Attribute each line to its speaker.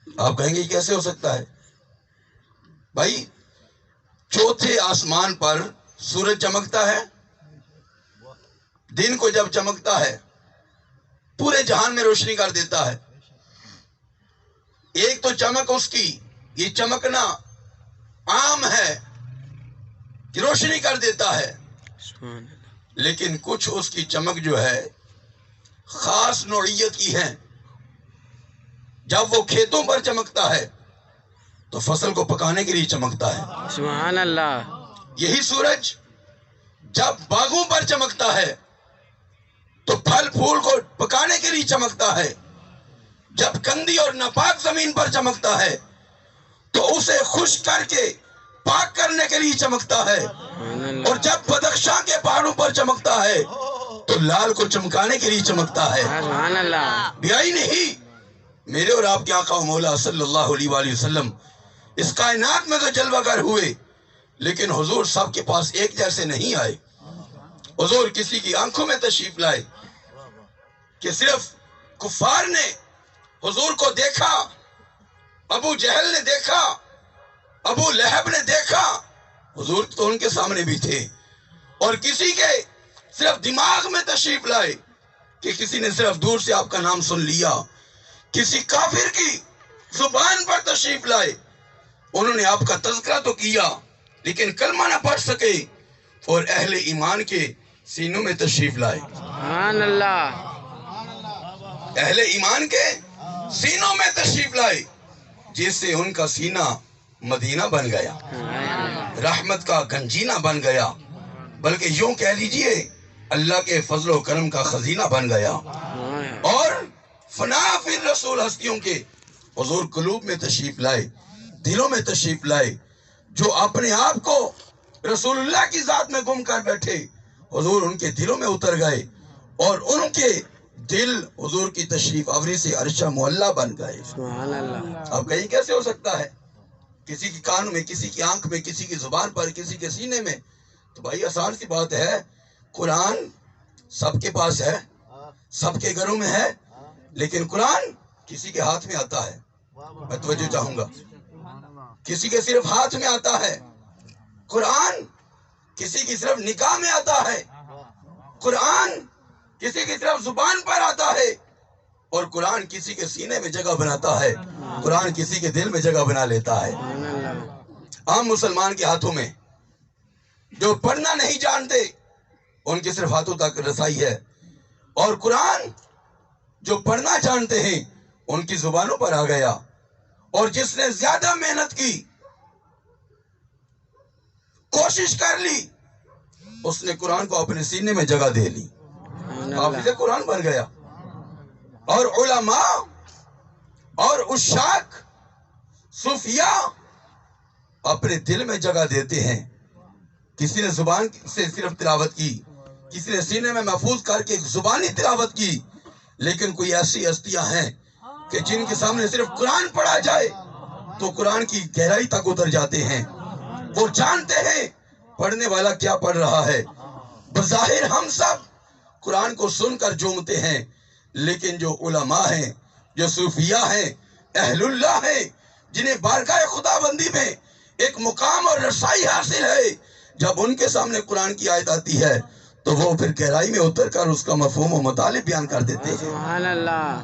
Speaker 1: آپ کہیں گے یہ کیسے ہو سکتا ہے؟ بھائی چوتھے آسمان پر سورج چمکتا ہے، دن کو جب چمکتا ہے پورے جہان میں روشنی کر دیتا ہے۔ ایک تو چمک اس کی، یہ چمکنا عام ہے کہ روشنی کر دیتا ہے، لیکن کچھ اس کی چمک جو ہے خاص نوعیت کی ہے۔ جب وہ کھیتوں پر چمکتا ہے تو فصل کو پکانے کے لیے چمکتا ہے۔
Speaker 2: سبحان اللہ۔
Speaker 1: یہی سورج جب باغوں پر چمکتا ہے تو پھل پھول کو پکانے کے لیے چمکتا ہے۔ جب گندی اور ناپاک زمین پر چمکتا ہے تو اسے خشک کر کے پاک کرنے کے لیے چمکتا ہے، اور جب بدخشاں کے پہاڑوں پر چمکتا ہے تو لال کو چمکانے کے لیے چمکتا ہے۔
Speaker 2: سبحان اللہ۔
Speaker 1: بیائی نہیں، میرے اور آپ کے آقا و مولا صلی اللہ علیہ وآلہ وسلم اس کائنات میں تو جلوہ گر ہوئے، لیکن حضور سب کے پاس ایک جیسے نہیں آئے۔ حضور کسی کی آنکھوں میں تشریف لائے کہ صرف کفار نے حضور کو دیکھا، ابو جہل نے دیکھا، ابو لہب نے دیکھا، حضور تو ان کے سامنے بھی تھے۔ اور کسی کے صرف دماغ میں تشریف لائے کہ کسی نے صرف دور سے آپ کا نام سن لیا۔ کسی کافر کی زبان پر تشریف لائے، انہوں نے آپ کا تذکرہ تو کیا لیکن کلمہ نہ پڑھ سکے، اور اہل ایمان کے سینوں میں تشریف لائے۔
Speaker 2: سبحان اللہ۔
Speaker 1: اہل ایمان کے سینوں میں تشریف لائے، جس سے ان کا سینہ مدینہ بن گیا، رحمت کا گنجینہ بن گیا، بلکہ یوں کہہ لیجئے اللہ کے فضل و کرم کا خزینہ بن گیا۔ اور فنا فی رسول ہستیوں کے حضور قلوب میں تشریف لائے، دلوں میں تشریف لائے۔ جو اپنے آپ کو رسول اللہ کی ذات میں گم کر بیٹھے، حضور ان کے دلوں میں اتر گئے، اور ان کے دل حضور کی تشریف آوری سے عرشہ معلہ بن گئے۔
Speaker 2: سبحان اللہ۔
Speaker 1: اب کہیں کیسے ہو سکتا ہے؟ کسی کی کان میں، کسی کی آنکھ میں، کسی کی زبان پر، کسی کے سینے میں۔ تو بھائی آسان سی بات ہے، قرآن سب کے پاس ہے، سب کے گھروں میں ہے، لیکن قرآن کسی کے ہاتھ میں آتا ہے۔ میں توجہ چاہوں گا، کسی کے صرف ہاتھ میں آتا ہے قرآن، کسی کی صرف نکاح میں آتا ہے قرآن، کسی کی صرف زبان پر آتا ہے، اور قرآن کسی کے سینے میں جگہ بناتا ہے، قرآن کسی کے دل میں جگہ بنا لیتا ہے۔ عام مسلمان کے ہاتھوں میں جو پڑھنا نہیں جانتے ان کے صرف ہاتھوں تک رسائی ہے، اور قرآن جو پڑھنا جانتے ہیں ان کی زبانوں پر آ گیا، اور جس نے زیادہ محنت کی، کوشش کر لی، اس نے قرآن کو اپنے سینے میں جگہ دے لی، حافظ قرآن بن گیا۔ اور علماء اور عشاق صوفیاء اپنے دل میں جگہ دیتے ہیں۔ کسی نے زبان سے صرف تلاوت کی، کسی نے سینے میں محفوظ کر کے زبانی تلاوت کی، لیکن کوئی ایسی ہستیاں ہیں کہ جن کے سامنے صرف قرآن پڑھا جائے تو قرآن کی گہرائی تک اتر جاتے ہیں۔ وہ جانتے ہیں پڑھنے والا کیا پڑھ رہا ہے۔ بظاہر ہم سب قرآن کو سن کر جھومتے ہیں، لیکن جو علماء ہیں، جو صوفیاء ہیں، اہل اللہ ہیں، جنہیں بارگاہ خدا بندی میں ایک مقام اور رسائی حاصل ہے، جب ان کے سامنے قرآن کی آیت آتی ہے تو وہ پھر گہرائی میں اتر کر اس کا مفہوم و مطالب بیان کر دیتے ہیں۔
Speaker 2: سبحان اللہ۔